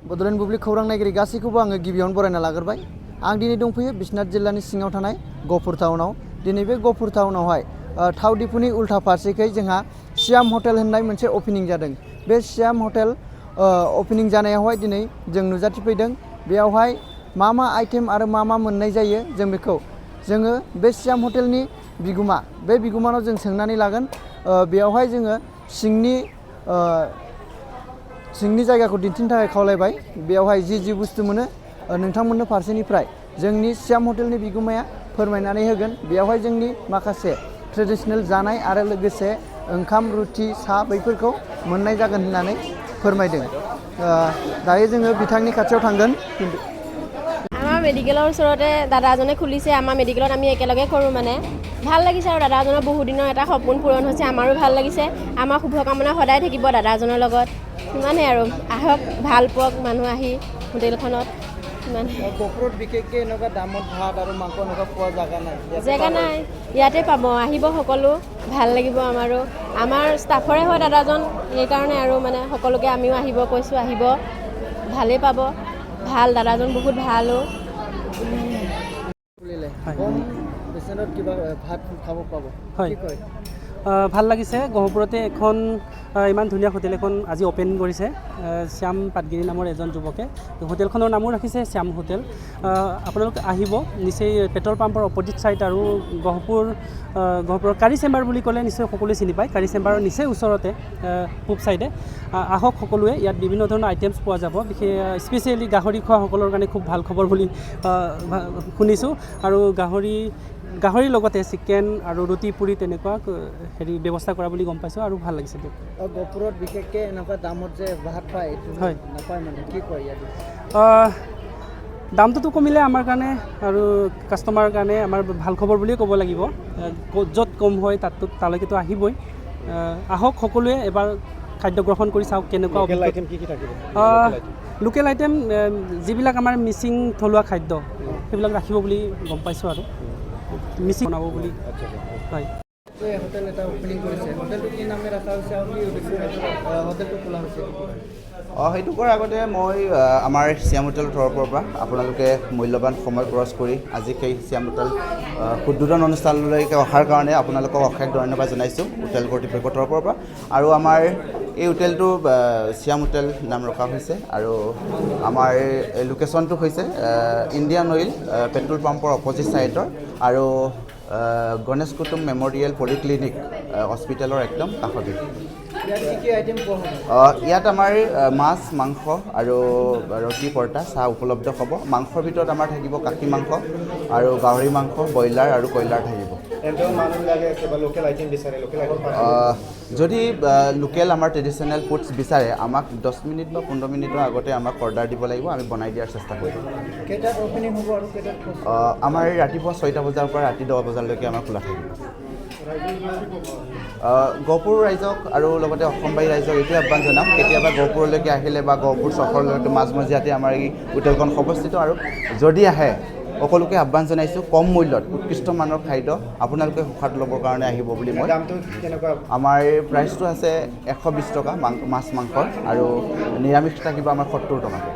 बड'लेण्ड बुब्लि खौरां नायगिरि गासैखौबो आङो गिबियावनो बरायना लाग्रोबाय। आं दिनै दंफैयो बिश्वनाथ जिल्लानि सिङाव थानाय गहपुर टाउनाव। दिनै बे गहपुर टाउनावहाय थाव डिपुनि उल्था फारसेखै जोंहा सियाम हटेल होननाय मोनसे अपेनिं जादों। बे सियाम हटेल अपेनिं जानायावहाय दिनै जों नुजाथिफैदों। बेयावहाय मा आइटेम आरो मा मोननाय जायो जों बेखौ जोङो बे सियाम हटेलनि बिगुमा बे बिगुमानाव जों सोंनानै लागोन। बेयावहाय जोङो सिंनि जायगाखौ दिन्थिनो थाखाय खावलायबाय। बेयावहाय जि बुस्थु मोनो नोंथांमोननो फारसेनिफ्राय जोंनि सियाम हटेलनि बिगुमाया फोरमायनानै होगोन। बेयावहाय जोंनि माखासे ट्रेडिशनेल जानाय आरो लोगोसे ओंखाम रुटि साहा बैफोरखौ मोननाय जागोन होननानै फोरमायदों। दायो जोङो बिथांनि खाथियाव थांगोन। আমাৰ মেডিকেলৰ ওচৰতে দাদা এজনে খুলিছে। আমাৰ মেডিকেলত আমি একেলগে কৰোঁ মানে ভাল লাগিছে আৰু দাদাজনৰ বহুত দিনৰ এটা সপোন পূৰণ হৈছে। আমাৰো ভাল লাগিছে। আমাৰ শুভকামনা সদায় থাকিব দাদাজনৰ লগত। সিমানে আৰু আহক ভাল পাওক মানুহ আহি হোটেলখনত। গহপুৰত বিশেষকৈ এনেকুৱা দামত ভাত আৰু মাংস এনেকুৱা পোৱা জেগা নাই ইয়াতে পাব। আহিব সকলো ভাল লাগিব আমাৰো। আমাৰ ষ্টাফৰে হয় দাদাজন সেইকাৰণে আৰু মানে সকলোকে আমিও আহিব কৈছোঁ। আহিব ভালেই পাব। ভাল দাদাজন বহুত ভালো। ভাল লাগিছে। গহপুৰতে এখন ইমান ধুনীয়া হোটেল এখন আজি অ'পেন কৰিছে শ্যাম পাটগিৰি নামৰ এজন যুৱকে। হোটেলখনৰ নামো ৰাখিছে শ্যাম হোটেল। আপোনালোক আহিব নিশ্চয়। পেট্ৰল পাম্পৰ অপজিট ছাইড আৰু গহপুৰৰ কাৰী চেম্বাৰ বুলি ক'লে নিশ্চয় সকলোৱে চিনি পায়। কাৰী চেম্বাৰৰ নিশ্চয় ওচৰতে পূব ছাইডে আহক সকলোৱে। ইয়াত বিভিন্ন ধৰণৰ আইটেমছ পোৱা যাব। বিশেষ স্পেচিয়েলি গাহৰি খোৱাসকলৰ কাৰণে খুব ভাল খবৰ বুলি শুনিছোঁ। আৰু গাহৰিৰ লগতে চিকেন আৰু ৰুটি পুৰি তেনেকুৱা ব্যৱস্থা কৰা বুলি গম পাইছোঁ আৰু ভাল লাগিছে দিয়ক। গহপুৰত বিশেষকৈ এনেকুৱা দামত যে ভাত পায় হয় নাপায় মানে কি কয় ইয়াত? দামটোতো কমিলে আমাৰ কাৰণে আৰু কাষ্টমাৰৰ কাৰণে আমাৰ ভাল খবৰ বুলিয়ে ক'ব লাগিব। য'ত কম হয় তালৈকেতো আহিবই। আহক সকলোৱে এবাৰ খাদ্য গ্ৰহণ কৰি চাওক কেনেকুৱা। লোকেল আইটেম যিবিলাক আমাৰ মিচিং থলুৱা খাদ্য সেইবিলাক ৰাখিব বুলি গম পাইছোঁ আৰু মিচিং বনাব বুলি। হয় হোটেল এটা অপেনিং কৰিছে। হোটেলটো কি নামে ৰখা হৈছে আৰু কি হোটেলটো খোলা হৈছে? সেইটো কৰাৰ আগতে মই আমাৰ শ্যাম হোটেলৰ তৰফৰ পৰা আপোনালোকে মূল্যৱান সময় খৰচ কৰি আজি সেই শ্যাম হোটেল উদ্বোধন অনুষ্ঠানলৈকে অহাৰ কাৰণে আপোনালোকক অশেষ ধন্যবাদ জনাইছোঁ হোটেল কৰ্তৃপক্ষৰ তৰফৰ পৰা। আৰু আমাৰ এই হোটেলটো শ্যাম হোটেল নাম ৰখা হৈছে আৰু আমাৰ লোকেশ্যনটো হৈছে ইণ্ডিয়ান অইল পেট্ৰল পাম্পৰ অপজিট ছাইডৰ আৰু গণেশ কুটুম মেম'ৰিয়েল পলিক্লিনিক হস্পিটেলৰ একদম কাষতে। ইয়াত আমাৰ মাছ মাংস আৰু ৰুটি পৰঠা চাহ উপলব্ধ হ'ব। মাংসৰ ভিতৰত আমাৰ থাকিব কাশী মাংস আৰু গাহৰি মাংস, ব্ৰইলাৰ আৰু কয়লাৰ থাকিব। যদি লোকেল আমাৰ ট্ৰেডিশ্যনেল ফুডছ বিচাৰে আমাক 10 মিনিট বা 15 মিনিটৰ আগতে আমাক অৰ্ডাৰ দিব লাগিব। আমি বনাই দিয়াৰ চেষ্টা কৰিম। আমাৰ ৰাতিপুৱা 6টা বজাৰ পৰা ৰাতি 10 বজালৈকে আমাৰ খোলা থাকিব। গহপুৰ ৰাইজক আৰু লগতে অসমবাহী ৰাইজক এইটোৱে আহ্বান জনাম, কেতিয়াবা গহপুৰলৈকে আহিলে বা গহপুৰ চহৰলৈকে মাজমজিয়াতে আমাৰ এই হোটেলখন অৱস্থিত। আৰু যদি আহে সকলোকে আহ্বান জনাইছোঁ কম মূল্যত উৎকৃষ্ট মানৰ খাদ্য আপোনালোকে সোৱাদ ল'বৰ কাৰণে আহিব বুলি মই। আমাৰ প্ৰাইচটো আছে 120 টকা মাছ মাংসৰ আৰু নিৰামিষ থাকিব আমাৰ 70 টকাকৈ।